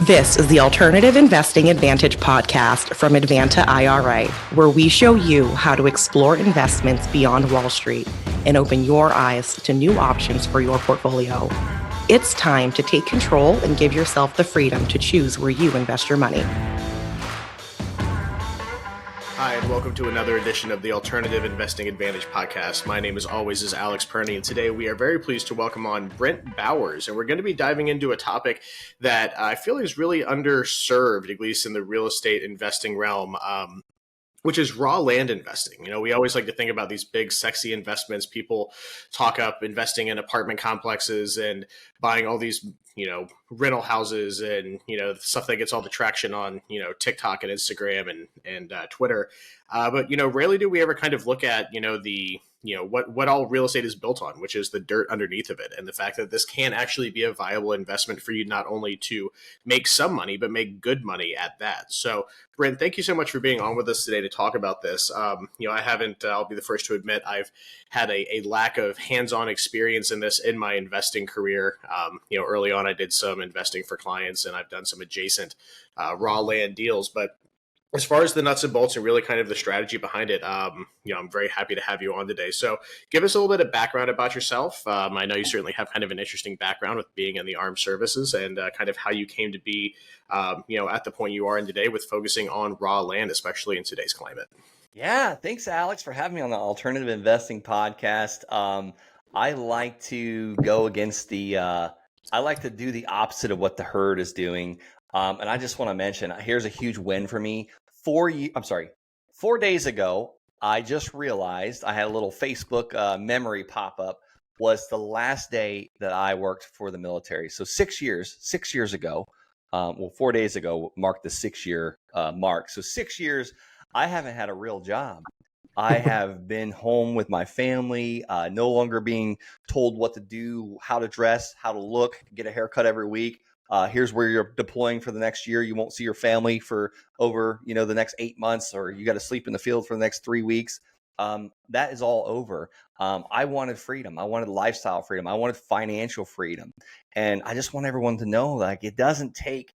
This is the Alternative Investing Advantage podcast from Advanta IRA, where we show you how to explore investments beyond Wall Street and open your eyes to new options for your portfolio. It's time to take control and give yourself the freedom to choose where you invest your money. Hi, and welcome to another edition of the Alternative Investing Advantage podcast. My name, as always, is Alex Perny, and today we are very pleased to welcome on Brent Bowers, and we're going to be diving into a topic that I feel is really underserved, at least in the real estate investing realm, which is raw land investing. You know, we always like to think about these big, sexy investments. People talk up investing in apartment complexes and buying all these, rental houses and, stuff that gets all the traction on, TikTok and Instagram and Twitter. But rarely do we ever kind of look at, what all real estate is built on, which is the dirt underneath of it. And the fact that this can actually be a viable investment for you, not only to make some money, but make good money at that. So Brent, thank you so much for being on with us today to talk about this. I'll be the first to admit, I've had a lack of hands-on experience in this in my investing career. Early on, I did some investing for clients and I've done some adjacent raw land deals, but as far as the nuts and bolts and really kind of the strategy behind it, I'm very happy to have you on today. So give us a little bit of background about yourself. I know you certainly have kind of an interesting background with being in the armed services and kind of how you came to be, at the point you are in today with focusing on raw land, especially in today's climate. Yeah, thanks, Alex, for having me on the Alternative Investing podcast. I like to go against I like to do the opposite of what the herd is doing. And I just want to mention, here's a huge win for me. 4 days ago, I just realized I had a little Facebook memory pop up. Was the last day that I worked for the military. So 6 years ago, 4 days ago marked the 6-year mark. So 6 years, I haven't had a real job. I have been home with my family, no longer being told what to do, how to dress, how to look, get a haircut every week. Here's where you're deploying for the next year. You won't see your family for over, the next 8 months, or you got to sleep in the field for the next 3 weeks. That is all over. I wanted freedom. I wanted lifestyle freedom. I wanted financial freedom. And I just want everyone to know, like, it doesn't take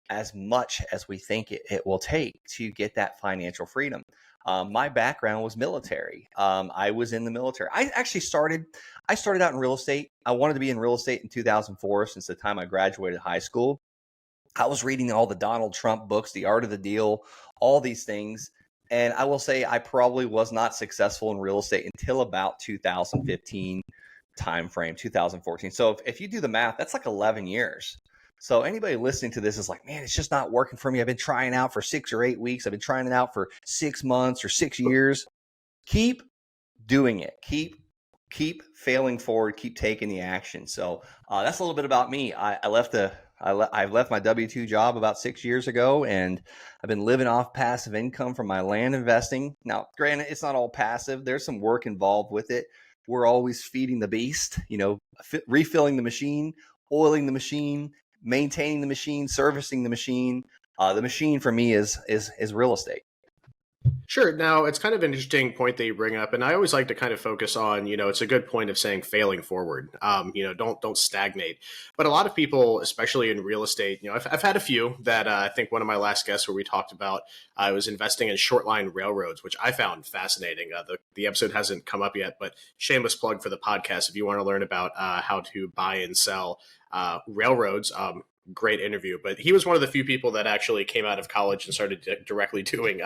as much as we think it will take to get that financial freedom. My background was military. I was in the military. I started out in real estate. I wanted to be in real estate in 2004 since the time I graduated high school. I was reading all the Donald Trump books, The Art of the Deal, all these things. And I will say I probably was not successful in real estate until about 2015 timeframe, 2014. So if you do the math, that's like 11 years. So anybody listening to this is like, man, it's just not working for me. I've been trying out for 6 or 8 weeks. I've been trying it out for 6 months or 6 years. Keep doing it. Keep failing forward. Keep taking the action. So that's a little bit about me. I left my W-2 job about 6 years ago, and I've been living off passive income from my land investing. Now, granted, it's not all passive. There's some work involved with it. We're always feeding the beast, refilling the machine, oiling the machine, maintaining the machine, servicing the machine. The machine for me is real estate. Sure. Now, it's kind of an interesting point that you bring up, and I always like to kind of focus on, it's a good point of saying failing forward. Don't stagnate. But a lot of people, especially in real estate, I've had a few that I think one of my last guests where we talked about, I was investing in short line railroads, which I found fascinating. The episode hasn't come up yet, but shameless plug for the podcast. If you want to learn about how to buy and sell railroads, great interview. But he was one of the few people that actually came out of college and started directly doing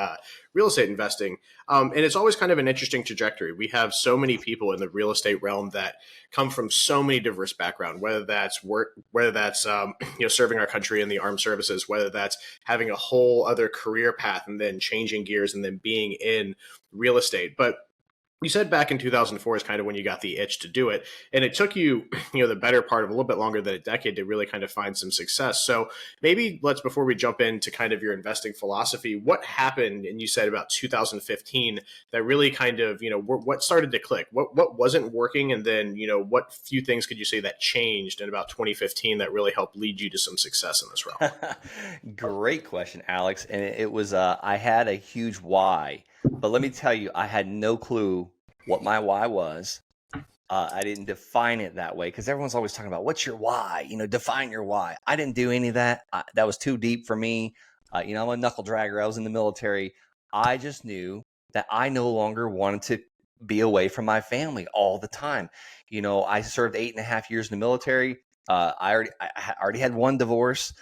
real estate investing. And it's always kind of an interesting trajectory. We have so many people in the real estate realm that come from so many diverse backgrounds, whether that's work, whether that's serving our country in the armed services, whether that's having a whole other career path and then changing gears and then being in real estate. But you said back in 2004 is kind of when you got the itch to do it. And it took you, the better part of a little bit longer than a decade to really kind of find some success. So maybe before we jump into kind of your investing philosophy, what happened, and you said about 2015, that really kind of, what started to click? What wasn't working? And then, what few things could you say that changed in about 2015 that really helped lead you to some success in this realm? Great question, Alex. And it was, I had a huge why. But let me tell you, I had no clue what my why was. I didn't define it that way because everyone's always talking about what's your why, define your why. I didn't do any of that. That was too deep for me. I'm a knuckle dragger. I was in the military. I just knew that I no longer wanted to be away from my family all the time. I served 8.5 years in the military. I already had one divorce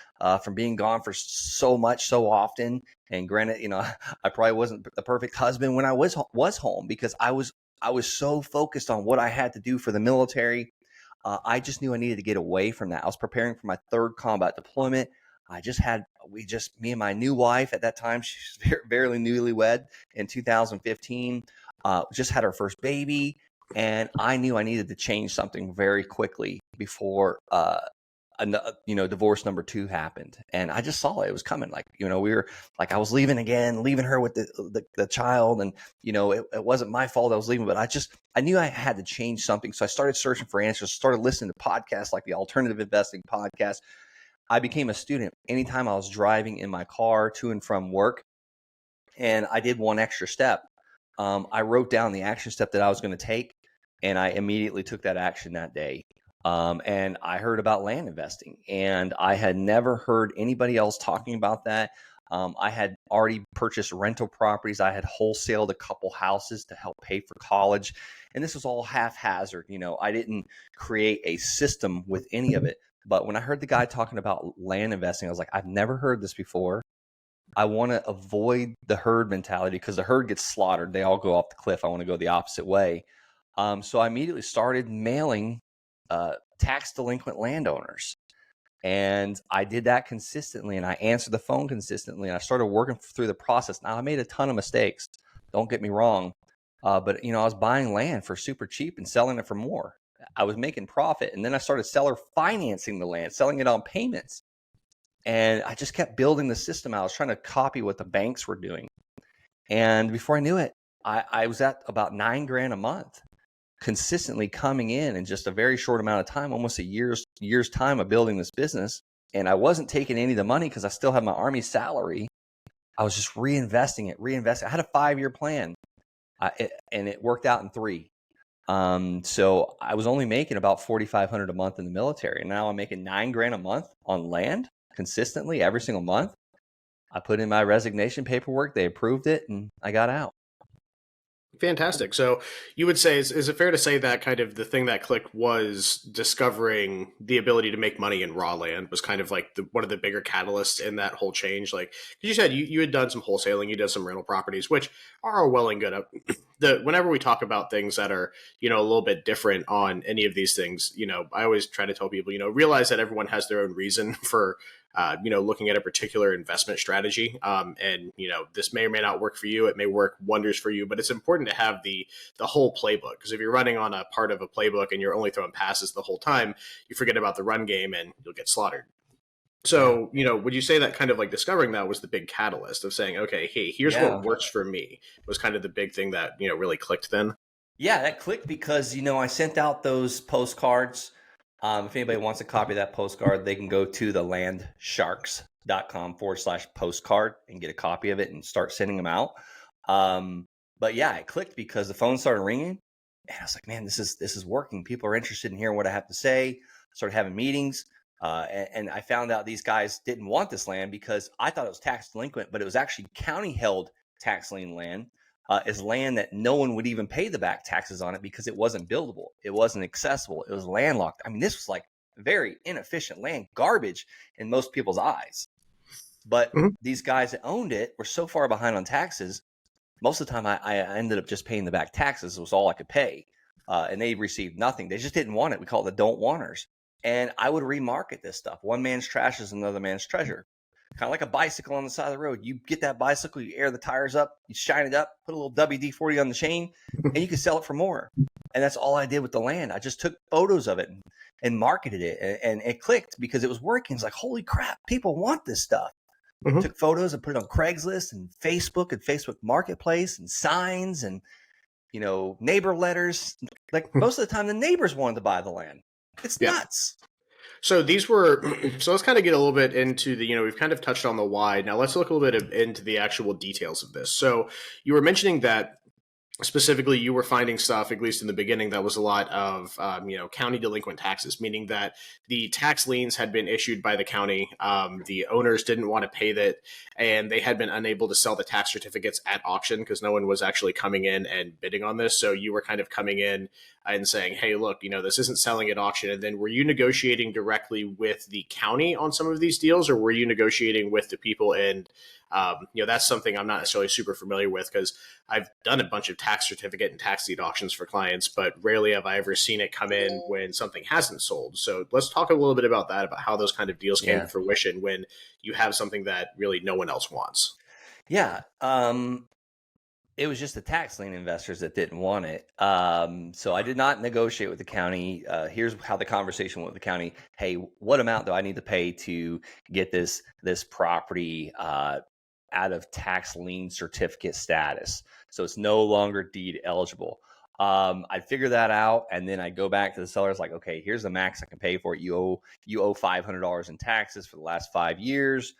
from being gone for so much, so often. And granted, I probably wasn't the perfect husband when I was home because I was so focused on what I had to do for the military. I just knew I needed to get away from that. I was preparing for my third combat deployment. Me and my new wife at that time, she's barely newlywed in 2015, just had her first baby. And I knew I needed to change something very quickly before, divorce number 2 happened. And I just saw it was coming. Like, we were like, I was leaving her with the child. And, it wasn't my fault I was leaving, but I knew I had to change something. So I started searching for answers, started listening to podcasts like the Alternative Investing Podcast. I became a student anytime I was driving in my car to and from work. And I did one extra step. I wrote down the action step that I was going to take, and I immediately took that action that day. And I heard about land investing, and I had never heard anybody else talking about that. I had already purchased rental properties. I had wholesaled a couple houses to help pay for college. And this was all haphazard. I didn't create a system with any of it. But when I heard the guy talking about land investing, I was like, I've never heard this before. I want to avoid the herd mentality because the herd gets slaughtered. They all go off the cliff. I want to go the opposite way. So I immediately started mailing tax delinquent landowners. And I did that consistently, and I answered the phone consistently, and I started working through the process. Now, I made a ton of mistakes. Don't get me wrong. But, I was buying land for super cheap and selling it for more. I was making profit. And then I started seller financing the land, selling it on payments. And I just kept building the system. I was trying to copy what the banks were doing. And before I knew it, I was at about $9,000 a month, consistently coming in just a very short amount of time, almost a year's time of building this business. And I wasn't taking any of the money because I still had my Army salary. I was just reinvesting it. I had a 5-year plan, and it worked out in 3. So I was only making about $4,500 a month in the military. And now I'm making $9,000 a month on land consistently every single month. I put in my resignation paperwork. They approved it, and I got out. Fantastic. So you would say, is it fair to say that kind of the thing that clicked was discovering the ability to make money in raw land was kind of like one of the bigger catalysts in that whole change? Like, 'cause you said you had done some wholesaling, you did some rental properties, which are well and good. Whenever we talk about things that are, a little bit different on any of these things, I always try to tell people, realize that everyone has their own reason for looking at a particular investment strategy. And, this may or may not work for you. It may work wonders for you, but it's important to have the whole playbook. Because if you're running on a part of a playbook and you're only throwing passes the whole time, you forget about the run game and you'll get slaughtered. So, would you say that kind of like discovering that was the big catalyst of saying, okay, hey, here's what works for me, was kind of the big thing that, really clicked then? Yeah, that clicked because, I sent out those postcards. If anybody wants a copy of that postcard, they can go to the landsharks.com/postcard and get a copy of it and start sending them out. But yeah, it clicked because the phone started ringing and I was like, man, this is working. People are interested in hearing what I have to say. Started having meetings. And I found out these guys didn't want this land because I thought it was tax delinquent, but it was actually county held tax lien land. Is land that no one would even pay the back taxes on it because it wasn't buildable. It wasn't accessible. It was landlocked. I mean, this was like very inefficient land, garbage in most people's eyes. But these guys that owned it were so far behind on taxes. Most of the time, I ended up just paying the back taxes. It was all I could pay. And they received nothing. They just didn't want it. We call it the don't wanters. And I would remarket this stuff. One man's trash is another man's treasure. Kind of like a bicycle on the side of the road. You get that bicycle, you air the tires up, you shine it up, put a little WD-40 on the chain, and you can sell it for more. And that's all I did with the land. I just took photos of it and marketed it. And it clicked because it was working. It's like, holy crap, people want this stuff. Took photos and put it on Craigslist and Facebook Marketplace and signs and, neighbor letters. Like most of the time, the neighbors wanted to buy the land. It's nuts. So let's kind of get a little bit into we've kind of touched on the why. Now let's look a little bit into the actual details of this. So you were mentioning that specifically, you were finding stuff, at least in the beginning, that was a lot of, county delinquent taxes, meaning that the tax liens had been issued by the county. The owners didn't want to pay that, and they had been unable to sell the tax certificates at auction because no one was actually coming in and bidding on this. So you were kind of coming in and saying, hey, look, this isn't selling at auction. And then were you negotiating directly with the county on some of these deals, or were you negotiating with the people? And that's something I'm not necessarily super familiar with because I've done a bunch of tax certificate and tax deed auctions for clients, but rarely have I ever seen it come in when something hasn't sold. So let's talk a little bit about that, about how those kind of deals came to fruition when you have something that really no one else wants. Yeah. It was just the tax lien investors that didn't want it. So I did not negotiate with the county. Here's how the conversation went with the county. Hey, what amount do I need to pay to get this property out of tax lien certificate status? So it's no longer deed eligible. I'd figure that out, and then I'd go back to the sellers like, okay, here's the max I can pay for it. You owe $500 in taxes for the last 5 years.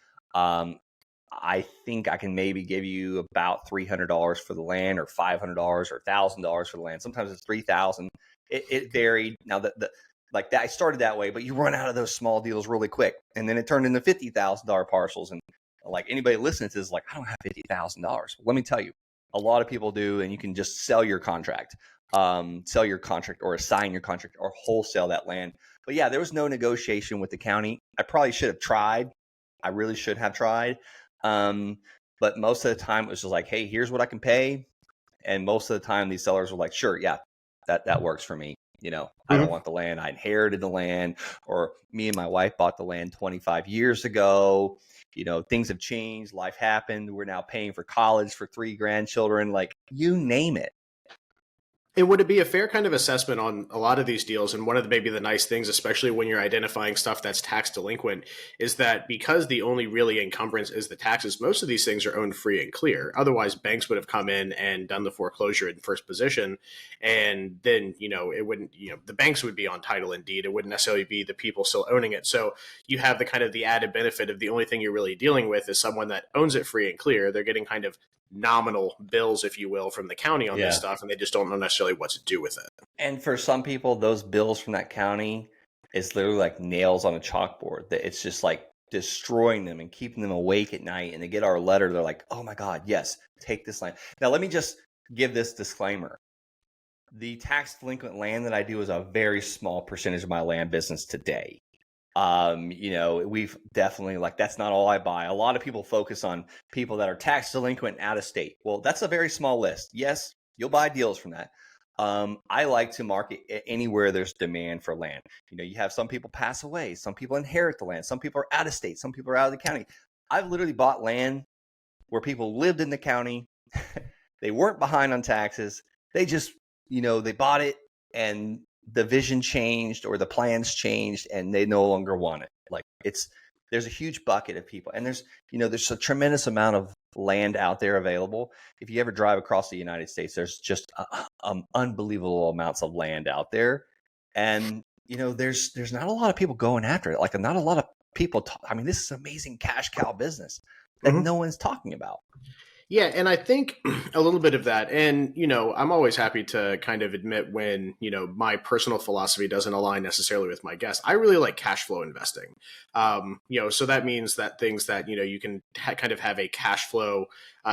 I think I can maybe give you about $300 for the land, or $500 or $1,000 for the land. Sometimes it's $3,000. It varied. Now like that, I started that way, but you run out of those small deals really quick, and then it turned into $50,000 parcels. And like anybody listening to this is like, I don't have $50,000. Let me tell you, a lot of people do, and you can just sell your contract, or assign your contract, or wholesale that land. But yeah, there was no negotiation with the county. I probably should have tried. I really should have tried. But most of the time it was just like, hey, here's what I can pay. And most of the time these sellers were like, sure, yeah, that works for me. I don't want the land. I inherited the land, or me and my wife bought the land 25 years ago. Things have changed. Life happened. We're now paying for college for 3 grandchildren. Like, you name it. And would it be a fair kind of assessment on a lot of these deals? And one of maybe the nice things, especially when you're identifying stuff that's tax delinquent, is that because the only really encumbrance is the taxes, most of these things are owned free and clear. Otherwise, banks would have come in and done the foreclosure in first position. And then, it wouldn't, the banks would be on title and deed. It wouldn't necessarily be the people still owning it. So you have the kind of the added benefit of the only thing you're really dealing with is someone that owns it free and clear. They're getting kind of nominal bills, if you will, from the county on this stuff, and they just don't know necessarily what to do with it. And for some people, those bills from that county is literally like nails on a chalkboard. That it's just like destroying them and keeping them awake at night. And they get our letter, they're like, oh my God, yes, take this land. Now, let me just give this disclaimer. The tax delinquent land that I do is a very small percentage of my land business today. We've definitely, like, that's not all I buy. A lot of people focus on people that are tax delinquent out of state. Well, that's a very small list. Yes, you'll buy deals from that. I like to market anywhere there's demand for land. You have some people pass away, some people inherit the land, some people are out of state, some people are out of the county. I've literally bought land where people lived in the county. They weren't behind on taxes. They just, they bought it, and the vision changed or the plans changed, and they no longer want it. Like, there's a huge bucket of people, and there's a tremendous amount of land out there available. If you ever drive across the United States, there's just unbelievable amounts of land out there. And, there's not a lot of people going after it. Like, not a lot of people this is amazing cash cow business that no one's talking about. Yeah, and I think a little bit of that, and, I'm always happy to kind of admit when, my personal philosophy doesn't align necessarily with my guest. I really like cash flow investing. So that means that things that, you can kind of have a cash flow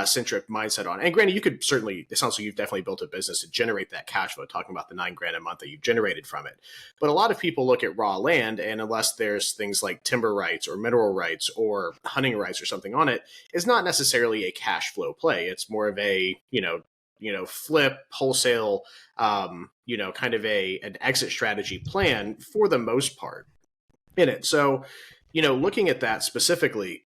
centric mindset on. And granted, you could certainly, it sounds like you've definitely built a business to generate that cash flow, talking about the $9,000 a month that you've generated from it. But a lot of people look at raw land, and unless there's things like timber rights or mineral rights or hunting rights or something on it, it's not necessarily a cash flow play. It's more of a, flip, wholesale, kind of an exit strategy plan for the most part in it. So, looking at that specifically,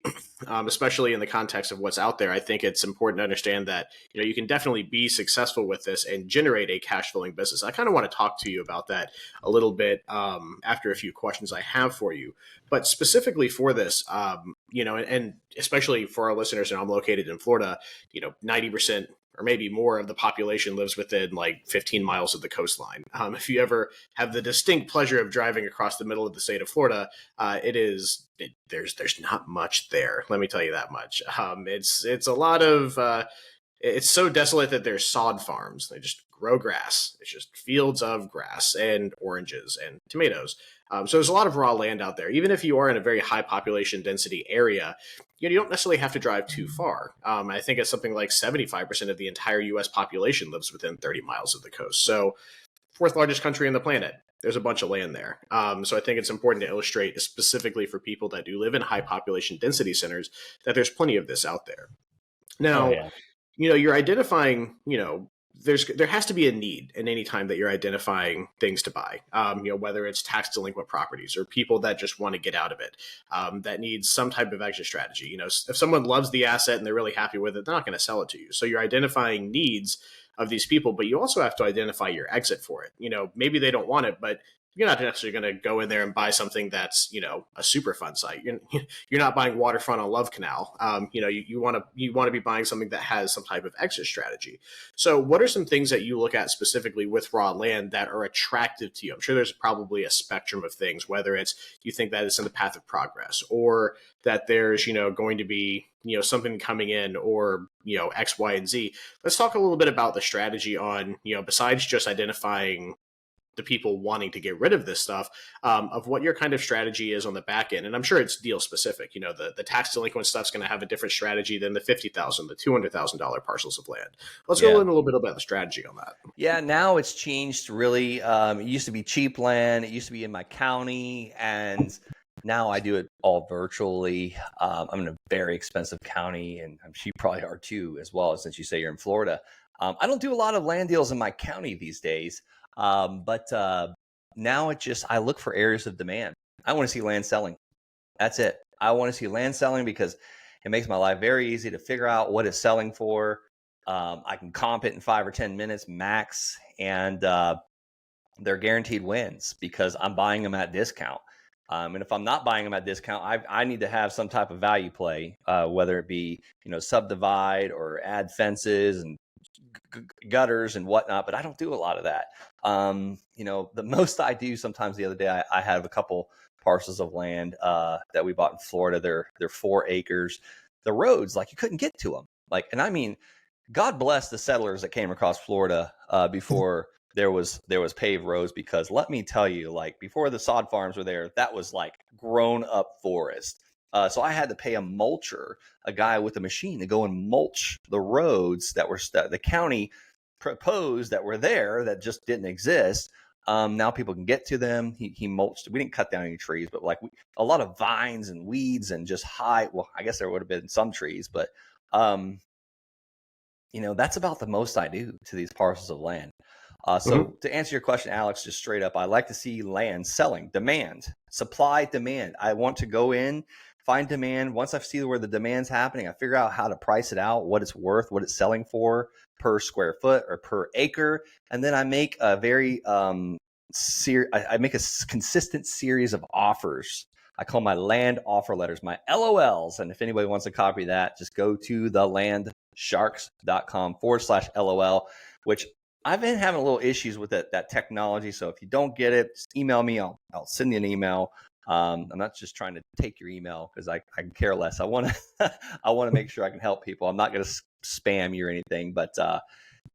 especially in the context of what's out there, I think it's important to understand that, you can definitely be successful with this and generate a cash flowing business. I kind of want to talk to you about that a little bit after a few questions I have for you. But specifically for this, and especially for our listeners, and I'm located in Florida, 90% or maybe more of the population lives within like 15 miles of the coastline. If you ever have the distinct pleasure of driving across the middle of the state of Florida, there's not much there. Let me tell you that much. It's a lot of it's so desolate that there's sod farms. They just grow grass. It's just fields of grass and oranges and tomatoes. So there's a lot of raw land out there. Even if you are in a very high population density area, you don't necessarily have to drive too far. I think it's something like 75% of the entire U.S. population lives within 30 miles of the coast. So fourth largest country on the planet. There's a bunch of land there. So I think it's important to illustrate, specifically for people that do live in high population density centers, that there's plenty of this out there. Now, you're identifying, there has to be a need in any time that you're identifying things to buy, whether it's tax delinquent properties or people that just want to get out of it, that needs some type of exit strategy. If someone loves the asset and they're really happy with it, they're not going to sell it to you. So you're identifying needs of these people, but you also have to identify your exit for it. Maybe they don't want it, but you're not necessarily going to go in there and buy something that's, a super fun site. You're not buying waterfront on Love Canal. You want to be buying something that has some type of exit strategy. So what are some things that you look at specifically with raw land that are attractive to you? I'm sure there's probably a spectrum of things, whether it's you think that it's in the path of progress, or that there's, going to be, something coming in, or, X, Y, and Z. Let's talk a little bit about the strategy on, besides just identifying the people wanting to get rid of this stuff, of what your kind of strategy is on the back end. And I'm sure it's deal specific. The tax delinquent stuff's going to have a different strategy than the $50,000, the $200,000 parcels of land. Let's go in a little bit about the strategy on that. Yeah, now it's changed really. It used to be cheap land. It used to be in my county, and now I do it all virtually. I'm in a very expensive county, and you probably are too as well, since you say you're in Florida. I don't do a lot of land deals in my county these days. But now I look for areas of demand. I want to see land selling. That's it. I want to see land selling because it makes my life very easy to figure out what it's selling for. I can comp it in 5 or 10 minutes max, and they're guaranteed wins because I'm buying them at discount. And if I'm not buying them at discount, I need to have some type of value play, whether it be, subdivide or add fences and gutters and whatnot, but I don't do a lot of that. The most I do sometimes, the other day, I have a couple parcels of land that we bought in Florida. They're 4 acres. The roads, you couldn't get to them. And I mean, God bless the settlers that came across Florida before there was paved roads, because let me tell you, before the sod farms were there, that was grown up forest. So I had to pay a mulcher, a guy with a machine, to go and mulch the roads that the county proposed that were there that just didn't exist. Now people can get to them. He mulched. We didn't cut down any trees, but a lot of vines and weeds and just high. Well, I guess there would have been some trees, but that's about the most I do to these parcels of land. So to answer your question, Alex, just straight up, I like to see land selling, demand, supply, demand. I want to go in, find demand. Once I see where the demand's happening, I figure out how to price it out, what it's worth, what it's selling for per square foot or per acre. And then I make a very I make a consistent series of offers. I call my land offer letters, my LOLs. And if anybody wants a copy of that, just go to thelandsharks.com/LOL, which I've been having a little issues with that technology. So if you don't get it, just email me. I'll send you an email. I'm not just trying to take your email because I can care less. I want to make sure I can help people. I'm not going to spam you or anything. But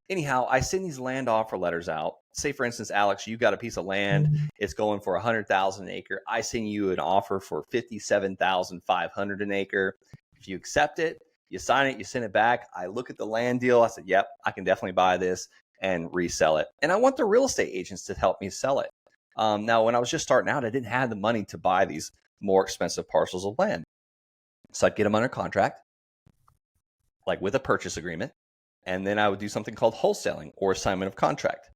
anyhow, I send these land offer letters out. Say, for instance, Alex, you got a piece of land. It's going for $100,000 an acre. I send you an offer for $57,500 an acre. If you accept it, you sign it, you send it back. I look at the land deal. I said, yep, I can definitely buy this and resell it. And I want the real estate agents to help me sell it. Now, when I was just starting out, I didn't have the money to buy these more expensive parcels of land. So I'd get them under contract, with a purchase agreement. And then I would do something called wholesaling or assignment of contract.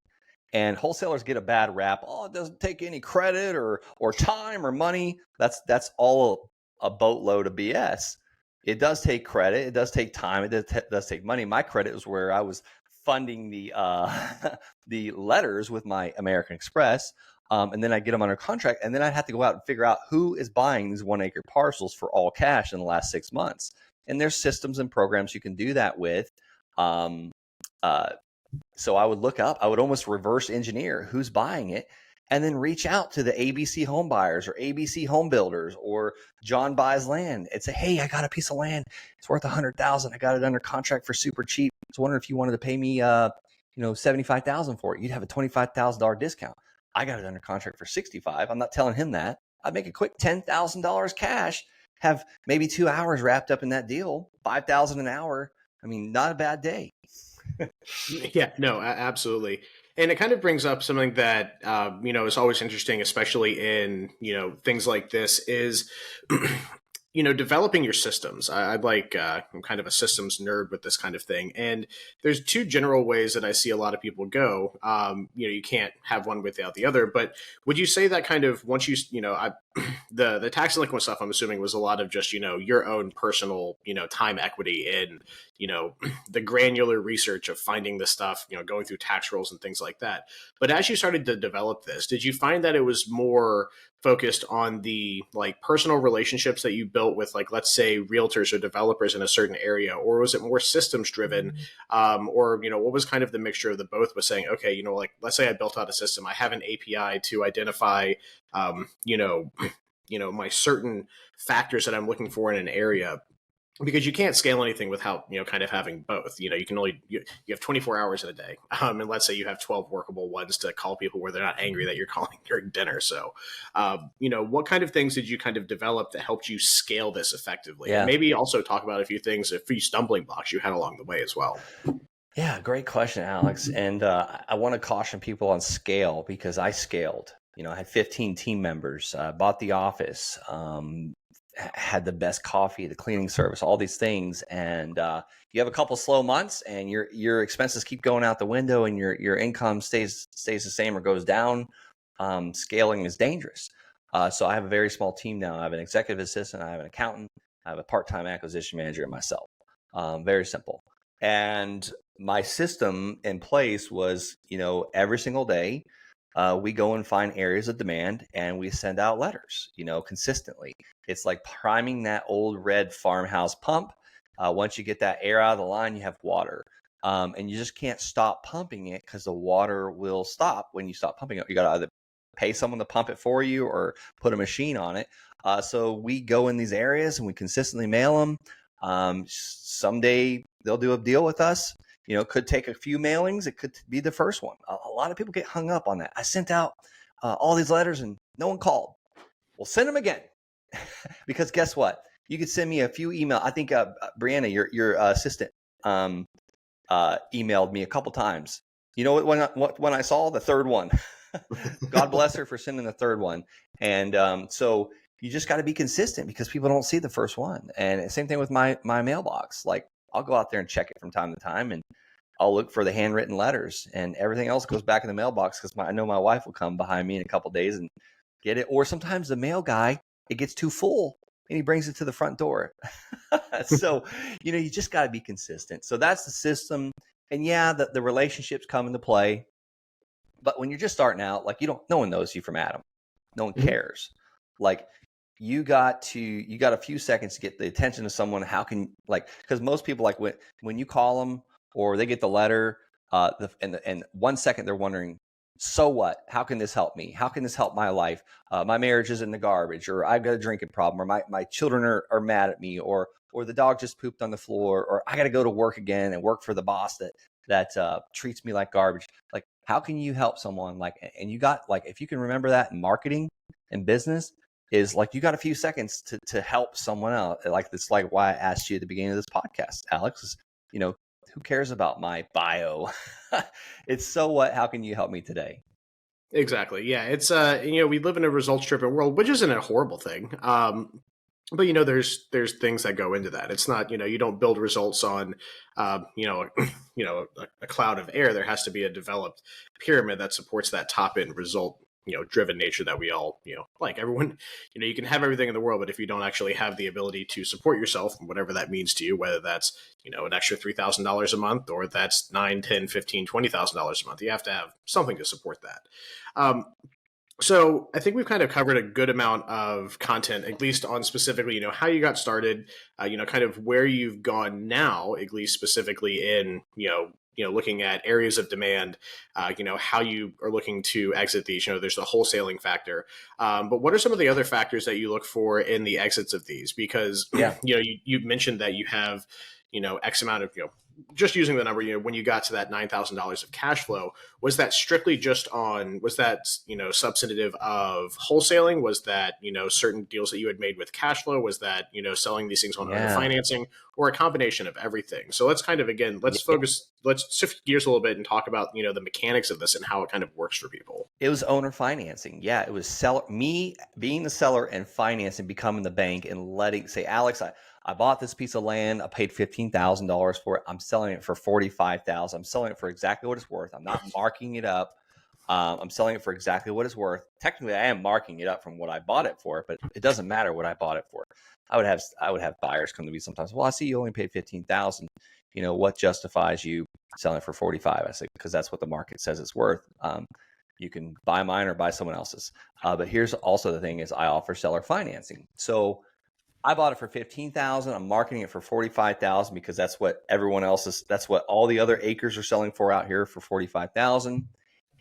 And wholesalers get a bad rap. Oh, it doesn't take any credit or time or money. That's all a boatload of BS. It does take credit. It does take time. It does take money. My credit was where I was funding the the letters with my American Express. And then I'd get them under contract, and then I'd have to go out and figure out who is buying these 1 acre parcels for all cash in the last 6 months. And there's systems and programs you can do that with. So I would look up, I would almost reverse engineer who's buying it, and then reach out to the ABC home buyers or ABC home builders or John Buys Land and say, hey, I got a piece of land. It's worth $100,000. I got it under contract for super cheap. was wondering if you wanted to pay me, $75,000 for it. You'd have a $25,000 discount. I got it under contract for 65. I'm not telling him that. I'd make a quick $10,000 cash, have maybe 2 hours wrapped up in that deal, 5,000 an hour. I mean, not a bad day. Yeah, no, absolutely. And it kind of brings up something that, is always interesting, especially in, things like this is, developing your systems. I'm kind of a systems nerd with this kind of thing. And there's two general ways that I see a lot of people go. You can't have one without the other, but would you say that kind of once the tax delinquent stuff, I'm assuming was a lot of just, your own personal, time equity in, the granular research of finding the stuff, going through tax rolls and things like that. But as you started to develop this, did you find that it was more focused on the personal relationships that you built with let's say realtors or developers in a certain area, or was it more systems driven? Or what was kind of the mixture of the both, was saying, okay, let's say I built out a system, I have an API to identify my certain factors that I'm looking for in an area, because you can't scale anything without kind of having both. You can only you have 24 hours in a day, and let's say you have 12 workable ones to call people where they're not angry that you're calling during dinner. So what kind of things did you kind of develop that helped you scale this effectively? Yeah. And maybe also talk about a few stumbling blocks you had along the way as well. Yeah, great question, Alex. And I want to caution people on scale, because I scaled. I had 15 team members, bought the office, had the best coffee, the cleaning service, all these things. And you have a couple slow months and your expenses keep going out the window and your income stays the same or goes down. Scaling is dangerous. So I have a very small team now. I have an executive assistant, I have an accountant, I have a part-time acquisition manager, and myself. Very simple. And my system in place was, every single day, we go and find areas of demand and we send out letters, consistently. It's like priming that old red farmhouse pump. Once you get that air out of the line, you have water. And you just can't stop pumping it, because the water will stop when you stop pumping it. You got to either pay someone to pump it for you or put a machine on it. So we go in these areas and we consistently mail them. Someday they'll do a deal with us. Could take a few mailings. It could be the first one. A lot of people get hung up on that. I sent out all these letters and no one called. Well, send them again. Because guess what? You could send me a few emails. I think Brianna, your assistant, emailed me a couple times. When I saw the third one, God bless her for sending the third one. And so you just got to be consistent, because people don't see the first one. And same thing with my mailbox. I'll go out there and check it from time to time, and I'll look for the handwritten letters, and everything else goes back in the mailbox, because I know my wife will come behind me in a couple of days and get it. Or sometimes the mail guy, it gets too full and he brings it to the front door. So, you just got to be consistent. So that's the system. And yeah, the relationships come into play. But when you're just starting out, no one knows you from Adam. No one cares. You got a few seconds to get the attention of someone. How can, because most people, when you call them or they get the letter, and 1 second they're wondering, so what? How can this help me? How can this help my life? My marriage is in the garbage, or I've got a drinking problem, or my children are mad at me, or the dog just pooped on the floor, or I got to go to work again and work for the boss that treats me like garbage. How can you help someone? And you got, if you can remember that in marketing and business, is you got a few seconds to help someone out. It's why I asked you at the beginning of this podcast, Alex, is, who cares about my bio? It's so what? How can you help me today? Exactly. Yeah. It's, we live in a results driven world, which isn't a horrible thing. But there's things that go into that. It's not, you don't build results on, a cloud of air. There has to be a developed pyramid that supports that top end result, driven nature that we all, everyone, you can have everything in the world, but if you don't actually have the ability to support yourself, whatever that means to you, whether that's, an extra $3,000 a month, or that's $9, $10, $15, $20,000 a month, you have to have something to support that. So I think we've kind of covered a good amount of content, at least on specifically, how you got started, kind of where you've gone now, at least specifically in, looking at areas of demand, how you are looking to exit these. There's the wholesaling factor. But what are some of the other factors that you look for in the exits of these? Because, you mentioned that you have, X amount of, just using the number, when you got to that $9,000 of cash flow, was that strictly just on, was that, substantive of wholesaling? Was that, certain deals that you had made with cash flow? Was that, selling these things on owner Yeah. financing, or a combination of everything? So let's kind of, again, let's shift gears a little bit and talk about, the mechanics of this and how it kind of works for people. It was owner financing. Yeah, it was me being the seller and financing, becoming the bank and say, Alex, I bought this piece of land. I paid $15,000 for it. I'm selling it for $45,000. I'm selling it for exactly what it's worth. I'm not marking it up. I'm selling it for exactly what it's worth. Technically, I am marking it up from what I bought it for, but it doesn't matter what I bought it for. I would have buyers come to me sometimes. Well, I see you only paid $15,000. What justifies you selling it for 45? I say, because that's what the market says it's worth. You can buy mine or buy someone else's. But here's also the thing is I offer seller financing. So I bought it for $15,000. I'm marketing it for $45,000 because that's what everyone else is. That's what all the other acres are selling for out here, for $45,000.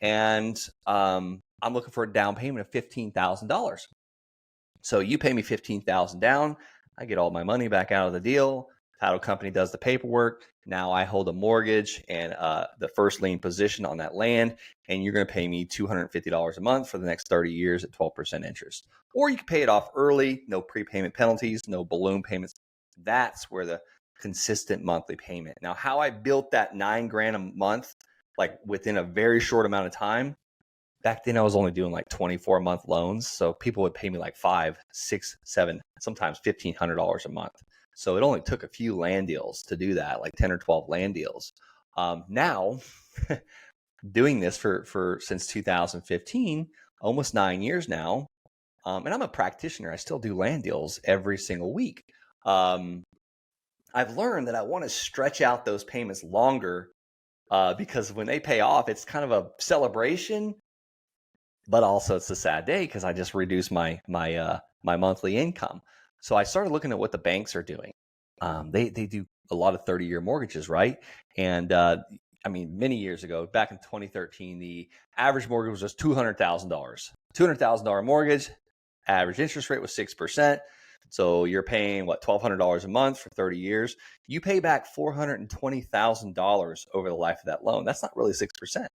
And I'm looking for a down payment of $15,000. So you pay me $15,000 down. I get all my money back out of the deal. Title company does the paperwork. Now I hold a mortgage and the first lien position on that land, and you're going to pay me $250 a month for the next 30 years at 12% interest. Or you can pay it off early, no prepayment penalties, no balloon payments. That's where the consistent monthly payment. Now, how I built that $9,000 a month, like within a very short amount of time. Back then I was only doing like 24-month loans. So people would pay me like $500, $600, $700, sometimes $1,500 a month. So it only took a few land deals to do that, like 10 or 12 land deals. Now, doing this for since 2015, almost 9 years now, and I'm a practitioner. I still do land deals every single week. I've learned that I want to stretch out those payments longer because when they pay off, it's kind of a celebration, but also it's a sad day because I just reduced my monthly income. So I started looking at what the banks are doing. They do a lot of 30-year mortgages, right? And many years ago, back in 2013, the average mortgage was just $200,000. $200,000 mortgage, average interest rate was 6%. So you're paying $1,200 a month for 30 years. You pay back $420,000 over the life of that loan. That's not really 6%.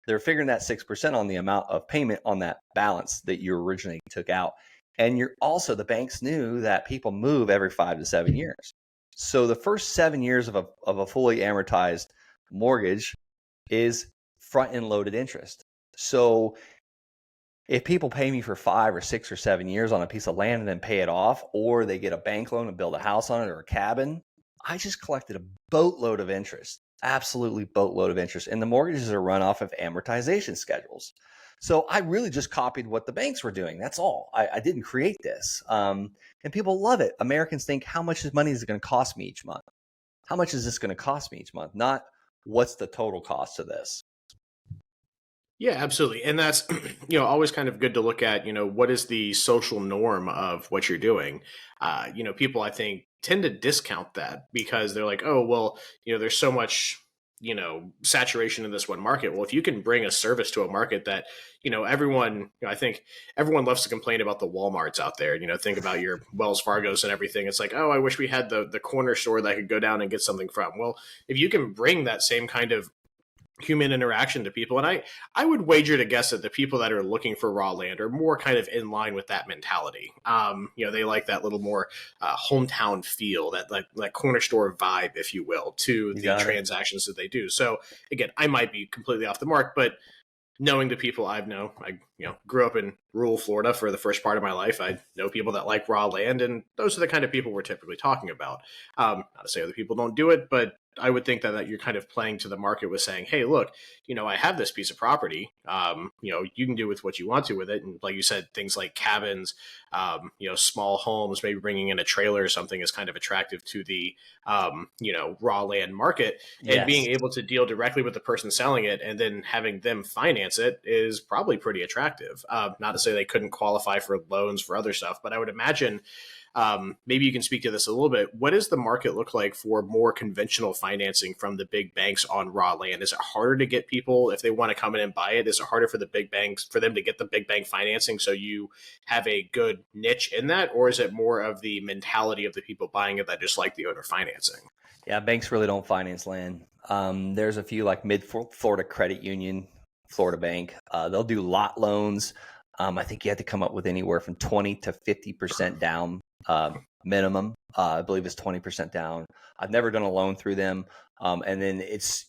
They're figuring that 6% on the amount of payment on that balance that you originally took out. And the banks knew that people move every 5 to 7 years. So the first 7 years of a fully amortized mortgage is front-end loaded interest. So if people pay me for 5 or 6 or 7 years on a piece of land and then pay it off, or they get a bank loan and build a house on it or a cabin, I just collected a boatload of interest, absolutely boatload of interest. And the mortgages are run off of amortization schedules. So I really just copied what the banks were doing. That's all. I didn't create this. And people love it. Americans think, how much money is it going to cost me each month? How much is this going to cost me each month? Not what's the total cost of this. Yeah, absolutely. And that's, always kind of good to look at, what is the social norm of what you're doing? People, I think, tend to discount that because they're like, oh, well, there's so much, saturation in this one market. Well, if you can bring a service to a market that, everyone, I think everyone loves to complain about the Walmarts out there, think about your Wells Fargos and everything. It's like, oh, I wish we had the corner store that I could go down and get something from. Well, if you can bring that same kind of human interaction to people, and I would wager to guess that the people that are looking for raw land are more kind of in line with that mentality. They like that little more hometown feel, that corner store vibe, if you will, to the transactions that they do. So again, I might be completely off the mark, but knowing the people I grew up in rural Florida for the first part of my life. I know people that like raw land, and those are the kind of people we're typically talking about. Not to say other people don't do it, but I would think that you're kind of playing to the market with saying, hey, look, I have this piece of property. You can do with what you want to with it. And like you said, things like cabins, small homes, maybe bringing in a trailer or something is kind of attractive to the, raw land market. And being able to deal directly with the person selling it and then having them finance it is probably pretty attractive. Not to say they couldn't qualify for loans for other stuff, but I would imagine maybe you can speak to this a little bit. What does the market look like for more conventional financing from the big banks on raw land? Is it harder to get people if they want to come in and buy it? Is it harder for the big banks, for them to get the big bank financing so you have a good niche in that? Or is it more of the mentality of the people buying it that just like the owner financing? Yeah, banks really don't finance land. There's a few like Mid-Florida Credit Union, Florida Bank. They'll do lot loans. I think you have to come up with anywhere from 20 to 50% down minimum. I believe it's 20% down. I've never done a loan through them. And then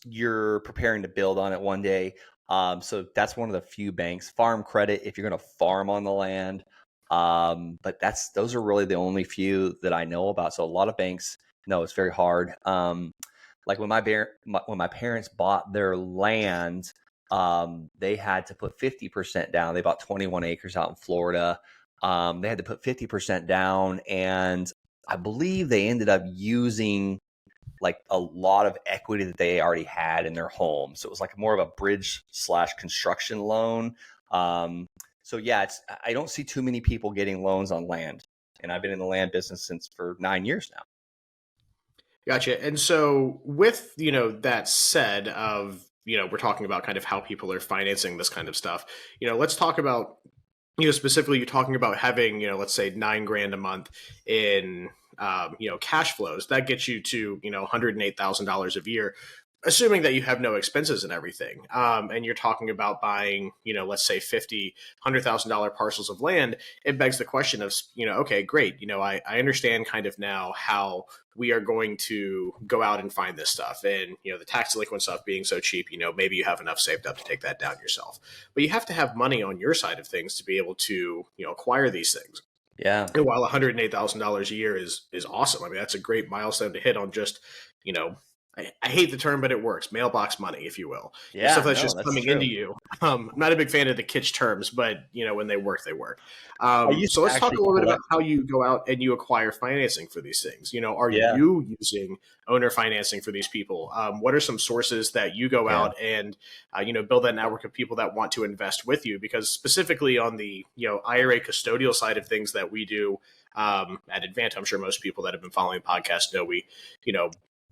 you're preparing to build on it one day. So that's one of the few banks. Farm credit, if you're going to farm on the land. But those are really the only few that I know about. So a lot of banks, no, it's very hard. Like when my parents bought their land, they had to put 50% down. They bought 21 acres out in Florida. They had to put 50% down, and I believe they ended up using like a lot of equity that they already had in their home. So it was like more of a bridge/construction loan. So yeah, I don't see too many people getting loans on land, and I've been in the land business for 9 years now. Gotcha. And so with, that said of, we're talking about kind of how people are financing this kind of stuff, let's talk about, specifically you're talking about having, let's say $9,000 a month in, cash flows that gets you to, $108,000 a year, assuming that you have no expenses and everything. And you're talking about buying, let's say $100,000 parcels of land. It begs the question of, okay, great. I understand kind of now how we are going to go out and find this stuff. And, the tax delinquent stuff being so cheap, maybe you have enough saved up to take that down yourself. But you have to have money on your side of things to be able to, acquire these things. Yeah. And while $108,000 a year is awesome, I mean, that's a great milestone to hit on just, I hate the term, but it works. Mailbox money, if you will. Yeah, Stuff that's just that's coming true. into you. I'm not a big fan of the kitsch terms, but when they work, they work. used So to let's talk a actually little bit about collect- how you go out and you acquire financing for these things. Are Yeah. you using owner financing for these people? What are some sources that you go Yeah. out and build that network of people that want to invest with you? Because specifically on the IRA custodial side of things that we do at Advanta, I'm sure most people that have been following the podcast know we,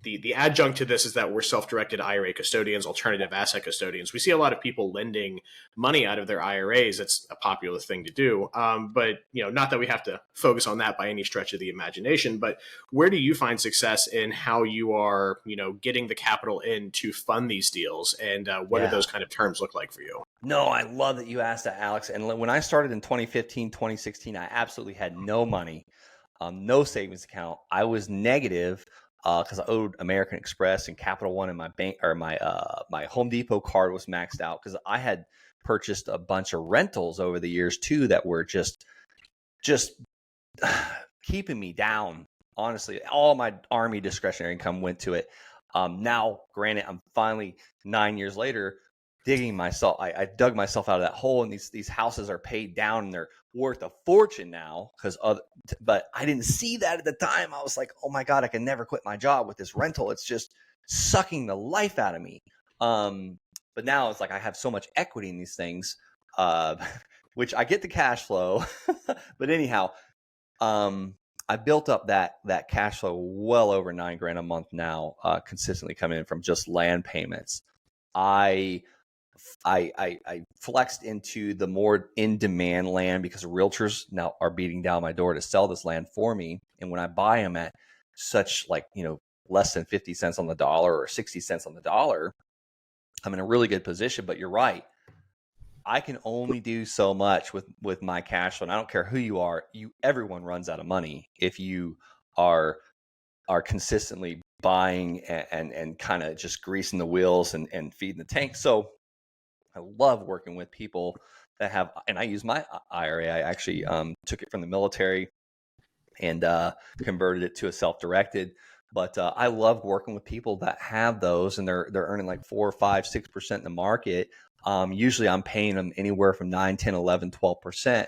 the adjunct to this is that we're self-directed IRA custodians, alternative asset custodians. We see a lot of people lending money out of their IRAs. It's a popular thing to do. But, not that we have to focus on that by any stretch of the imagination, but where do you find success in how you are, getting the capital in to fund these deals? And what do those kind of terms look like for you? No, I love that you asked that, Alex. And when I started in 2015, 2016, I absolutely had no money, no savings account. I was negative because I owed American Express and Capital One, and my bank or my Home Depot card was maxed out because I had purchased a bunch of rentals over the years too that were just keeping me down. Honestly, all my Army discretionary income went to it. Now, granted, I'm finally 9 years later digging myself. I dug myself out of that hole, and these houses are paid down and they're worth a fortune now but I didn't see that at the time. I was like, oh my God, I can never quit my job with this rental. It's just sucking the life out of me. But now it's like I have so much equity in these things, which I get the cash flow. But anyhow, I built up that cash flow well over $9,000 a month now, consistently coming in from just land payments. I flexed into the more in-demand land because realtors now are beating down my door to sell this land for me. And when I buy them at such less than 50 cents on the dollar or 60 cents on the dollar, I'm in a really good position. But you're right. I can only do so much with my cash flow. And I don't care who you are. Everyone runs out of money if you are consistently buying and kind of just greasing the wheels and feeding the tank. So I love working with people that have, and I use my IRA. I actually took it from the military and converted it to a self-directed. But I love working with people that have those, and they're earning like 4, 5, 6% in the market. Usually I'm paying them anywhere from 9, 10, 11, 12%.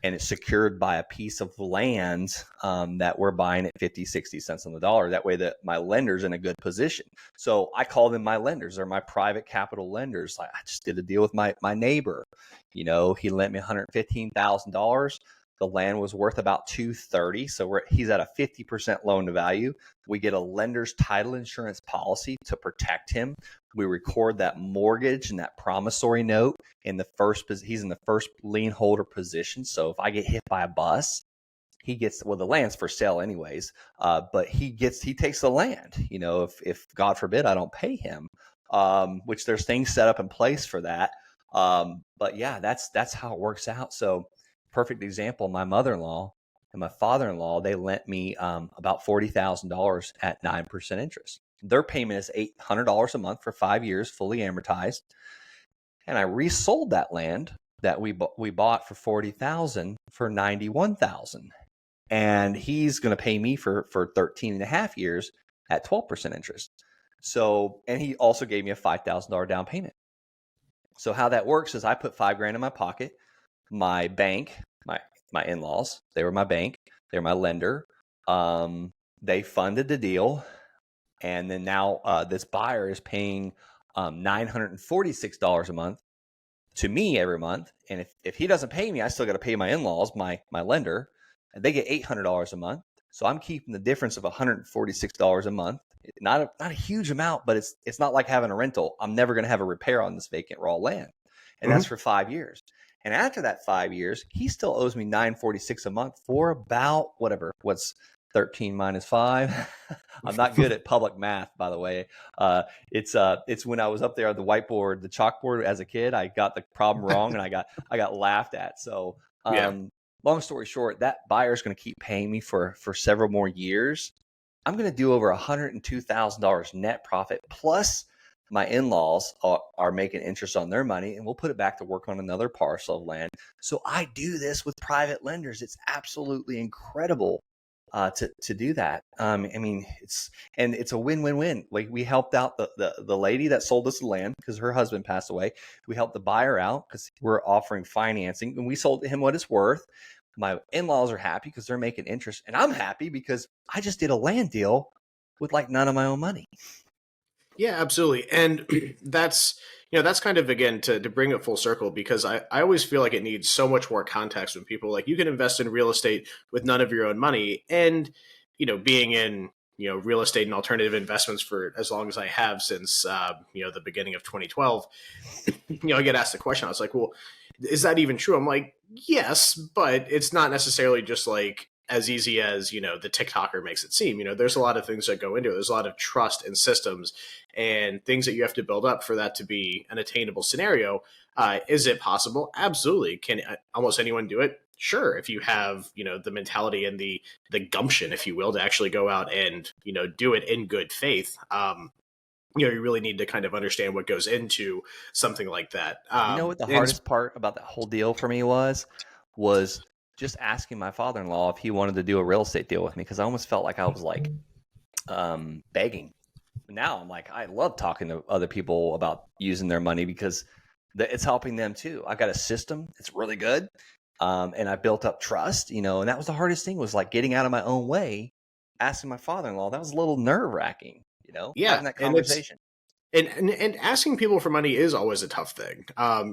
And it's secured by a piece of land that we're buying at 50, 60 cents on the dollar. That way that my lender's in a good position. So I call them my lenders. They're my private capital lenders. I just did a deal with my neighbor. He lent me $115,000. The land was worth about $230,000. So he's at a 50% loan to value. We get a lender's title insurance policy to protect him. We record that mortgage and that promissory note he's in the first lien holder position. So if I get hit by a bus, he gets, well, the land's for sale anyways, but he takes the land, if God forbid I don't pay him, which there's things set up in place for that. But yeah, that's how it works out. So perfect example, my mother-in-law and my father-in-law, they lent me about $40,000 at 9% interest. Their payment is $800 a month for 5 years, fully amortized. And I resold that land that we bought for $40,000 for $91,000. And he's going to pay me for 13 and a half years at 12% interest. So, and he also gave me a $5,000 down payment. So how that works is I put $5,000 in my pocket. My bank, my in-laws, they were my bank. They were my lender. They funded the deal. And then now this buyer is paying $946 a month to me every month. And if he doesn't pay me, I still got to pay my in-laws, my lender, and they get $800 a month. So I'm keeping the difference of $146 a month. Not a huge amount, but it's not like having a rental. I'm never going to have a repair on this vacant raw land. And that's for 5 years. And after that 5 years, he still owes me $946 a month for about what's 13 minus 5. I'm not good at public math, by the way. It's when I was up there on the whiteboard, the chalkboard as a kid, I got the problem wrong and I got laughed at. So long story short, that buyer is going to keep paying me for several more years. I'm going to do over $102,000 net profit, plus my in-laws are making interest on their money, and we'll put it back to work on another parcel of land. So I do this with private lenders. It's absolutely incredible to do that. I mean, it's a win-win-win. Like, we helped out the lady that sold us the land because her husband passed away. We helped the buyer out because we're offering financing, and we sold him what it's worth. My in-laws are happy because they're making interest, and I'm happy because I just did a land deal with like none of my own money. Yeah, absolutely. And that's kind of, again, to bring it full circle, because I always feel like it needs so much more context when people, like, you can invest in real estate with none of your own money. And, being in, real estate and alternative investments for as long as I have, since, the beginning of 2012, I get asked the question. I was like, well, is that even true? I'm like, yes, but it's not necessarily just like as easy as, the TikToker makes it seem. There's a lot of things that go into it. There's a lot of trust and systems and things that you have to build up for that to be an attainable scenario. Is it possible? Absolutely. Can almost anyone do it? Sure. If you have, the mentality and the gumption, if you will, to actually go out and, do it in good faith. You really need to kind of understand what goes into something like that. You know what the hardest part about that whole deal for me was just asking my father-in-law if he wanted to do a real estate deal with me, because I almost felt like I was like begging. Now I'm like, I love talking to other people about using their money because it's helping them too. I've got a system. It's really good. And I built up trust, and that was the hardest thing, was like getting out of my own way, asking my father-in-law. That was a little nerve-wracking, having that conversation. And asking people for money is always a tough thing.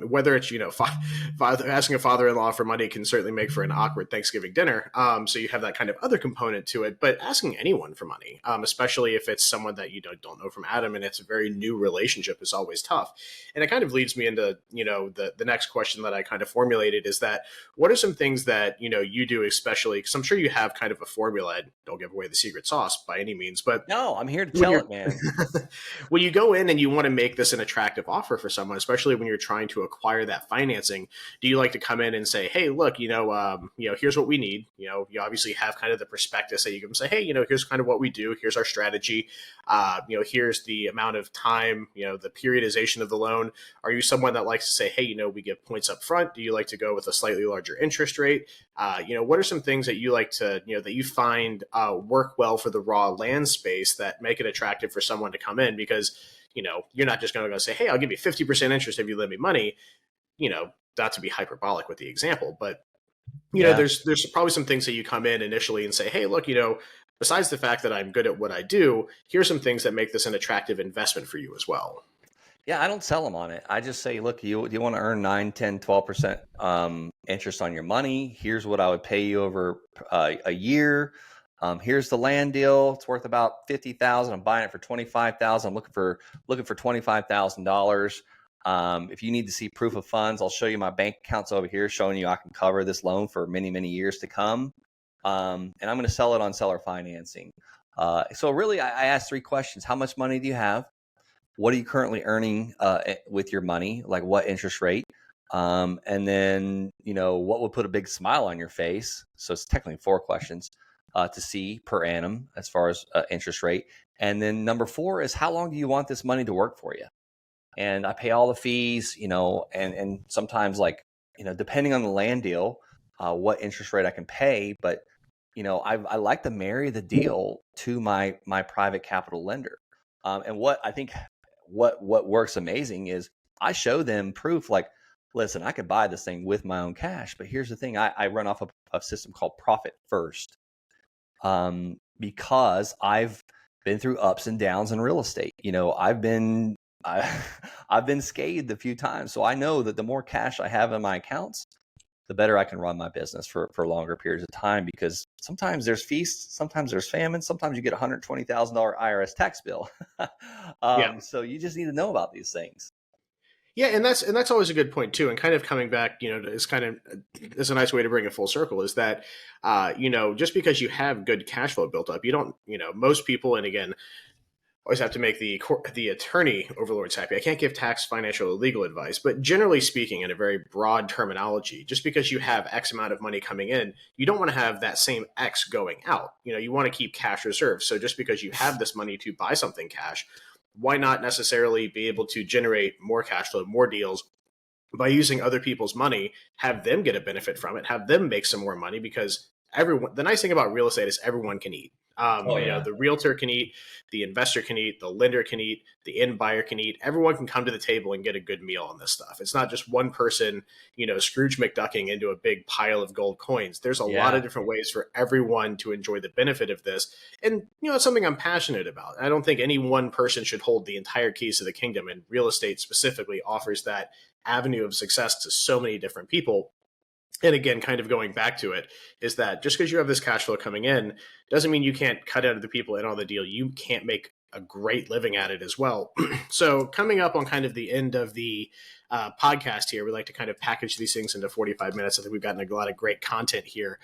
Whether it's, asking a father-in-law for money can certainly make for an awkward Thanksgiving dinner. So you have that kind of other component to it. But asking anyone for money, especially if it's someone that you don't know from Adam and it's a very new relationship, is always tough. And it kind of leads me into, the next question that I kind of formulated is that, what are some things that, you do, especially because I'm sure you have kind of a formula. And don't give away the secret sauce by any means, but no, I'm here to tell it, man. When you go in and you want to make this an attractive offer for someone, especially when you're trying to acquire that financing, do you like to come in and say, hey, look, here's what we need. You obviously have kind of the prospectus that you can say, hey, here's kind of what we do. Here's our strategy. Here's the amount of time, the periodization of the loan. Are you someone that likes to say, hey, we give points up front? Do you like to go with a slightly larger interest rate? What are some things that you like to, that you find work well for the raw land space that make it attractive for someone to come in? Because you're not just going to go say, hey, I'll give you 50% interest if you lend me money, not to be hyperbolic with the example, but, there's probably some things that you come in initially and say, hey, look, besides the fact that I'm good at what I do, here's some things that make this an attractive investment for you as well. Yeah, I don't sell them on it. I just say, look, you want to earn 9, 10, 12% interest on your money. Here's what I would pay you over a year. Here's the land deal. It's worth about $50,000. I'm buying it for $25,000. I'm looking for $25,000. If you need to see proof of funds, I'll show you my bank accounts over here, showing you I can cover this loan for many, many years to come. and I'm going to sell it on seller financing. So really, I asked 3 questions. How much money do you have? What are you currently earning with your money? Like what interest rate? And then, what would put a big smile on your face? So it's technically 4 questions to see per annum as far as interest rate. And then number 4 is how long do you want this money to work for you? And I pay all the fees, and sometimes depending on the land deal, what interest rate I can pay. But, I like to marry the deal to my private capital lender. And what I think what works amazing is I show them proof like, listen, I could buy this thing with my own cash, but here's the thing. I run off a system called Profit First, because I've been through ups and downs in real estate. I've been scathed a few times. So I know that the more cash I have in my accounts, the better I can run my business for longer periods of time, because sometimes there's feasts, sometimes there's famine, sometimes you get a $120,000 IRS tax bill. So you just need to know about these things. Yeah, and that's always a good point too. And kind of coming back, is a nice way to bring it full circle. Is that, just because you have good cash flow built up, you don't, most people, and again, always have to make the attorney overlords happy. I can't give tax, financial, or legal advice, but generally speaking, in a very broad terminology, just because you have X amount of money coming in, you don't want to have that same X going out. You want to keep cash reserves. So just because you have this money to buy something cash, why not necessarily be able to generate more cash flow, more deals by using other people's money, have them get a benefit from it, have them make some more money, because the nice thing about real estate is everyone can eat. The realtor can eat, the investor can eat, the lender can eat, the end buyer can eat. Everyone can come to the table and get a good meal on this stuff. It's not just one person, Scrooge McDucking into a big pile of gold coins. There's a lot of different ways for everyone to enjoy the benefit of this. And, it's something I'm passionate about. I don't think any one person should hold the entire keys to the kingdom, and real estate specifically offers that avenue of success to so many different people. And again, kind of going back to it, is that just because you have this cash flow coming in doesn't mean you can't cut out of the people in on the deal. You can't make a great living at it as well. So coming up on kind of the end of the podcast here, we like to kind of package these things into 45 minutes. I think we've gotten a lot of great content here.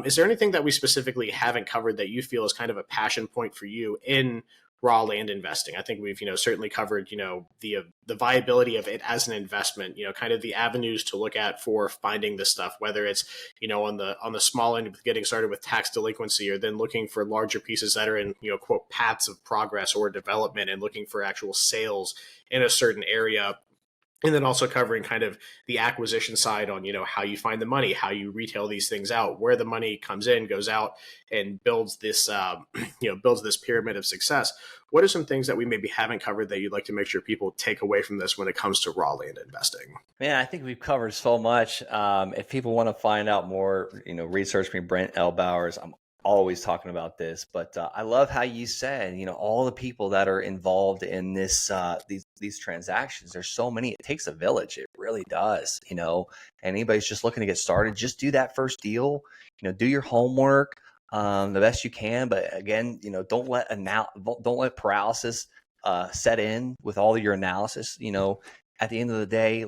Is there anything that we specifically haven't covered that you feel is kind of a passion point for you in raw land investing? I think we've, certainly covered, the viability of it as an investment, kind of the avenues to look at for finding this stuff, whether it's, on the small end of getting started with tax delinquency, or then looking for larger pieces that are in, quote, paths of progress or development, and looking for actual sales in a certain area. And then also covering kind of the acquisition side on, how you find the money, how you retail these things out, where the money comes in, goes out, and builds this, builds this pyramid of success. What are some things that we maybe haven't covered that you'd like to make sure people take away from this when it comes to raw land investing? Man, I think we've covered so much. If people want to find out more, research me, Brent L. Bowers. I'm always talking about this, but I love how you said, all the people that are involved in this, these transactions. There's so many. It takes a village. It really does. Anybody's just looking to get started, just do that first deal. Do your homework the best you can. But again, don't let paralysis set in with all of your analysis. At the end of the day,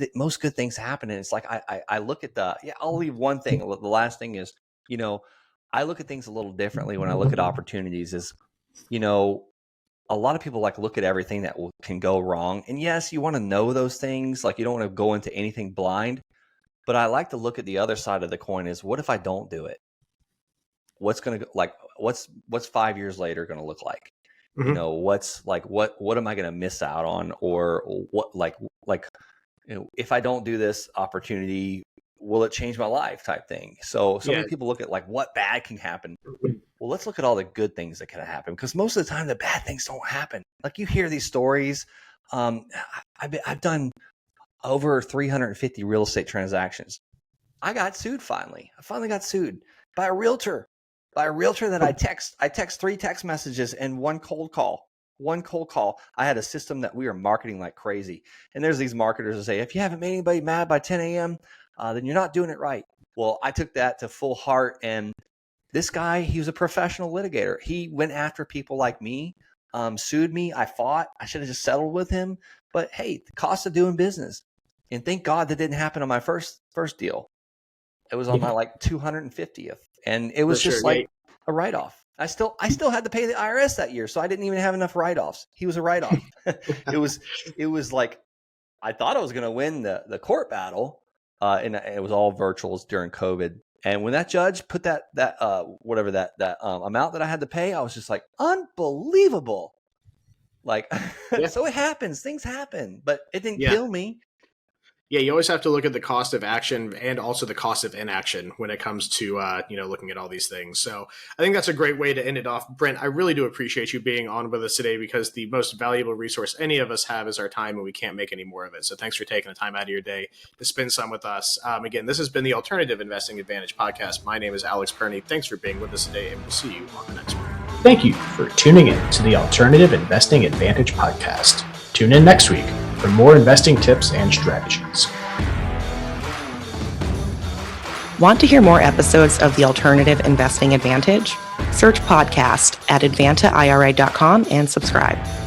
most good things happen. And it's like, I look at I'll leave one thing. The last thing is, I look at things a little differently when I look at opportunities. Is, a lot of people look at everything that can go wrong. And yes, you want to know those things. You don't want to go into anything blind, but I like to look at the other side of the coin. Is, what if I don't do it? What's going to what's 5 years later going to look like? Mm-hmm. What am I going to miss out on? Or what, if I don't do this opportunity, will it change my life type thing? So many people look at what bad can happen. Well, let's look at all the good things that can happen, because most of the time the bad things don't happen. You hear these stories. I've done over 350 real estate transactions. I got sued finally. I finally got sued by a realtor that I text 3 text messages and one cold call. I had a system that we were marketing like crazy. And there's these marketers that say, if you haven't made anybody mad by 10 a.m., then you're not doing it right. Well, I took that to full heart. And this guy, he was a professional litigator. He went after people like me, sued me. I fought. I should have just settled with him. But hey, the cost of doing business. And thank God that didn't happen on my first deal. It was on my like 250th, and it was just like a write-off. I still had to pay the IRS that year, so I didn't even have enough write-offs. He was a write-off. It was like I thought I was going to win the court battle, and it was all virtuals during COVID. And when that judge put that amount that I had to pay, I was just like, unbelievable. Like, so it happens. Things happen, but it didn't kill me. Yeah, you always have to look at the cost of action and also the cost of inaction when it comes to looking at all these things. So I think that's a great way to end it off. Brent, I really do appreciate you being on with us today, because the most valuable resource any of us have is our time, and we can't make any more of it. So thanks for taking the time out of your day to spend some with us. Again, this has been the Alternative Investing Advantage podcast. My name is Alex Perny. Thanks for being with us today, and we'll see you on the next one. Thank you for tuning in to the Alternative Investing Advantage podcast. Tune in next week for more investing tips and strategies. Want to hear more episodes of the Alternative Investing Advantage? Search podcast at advantaira.com and subscribe.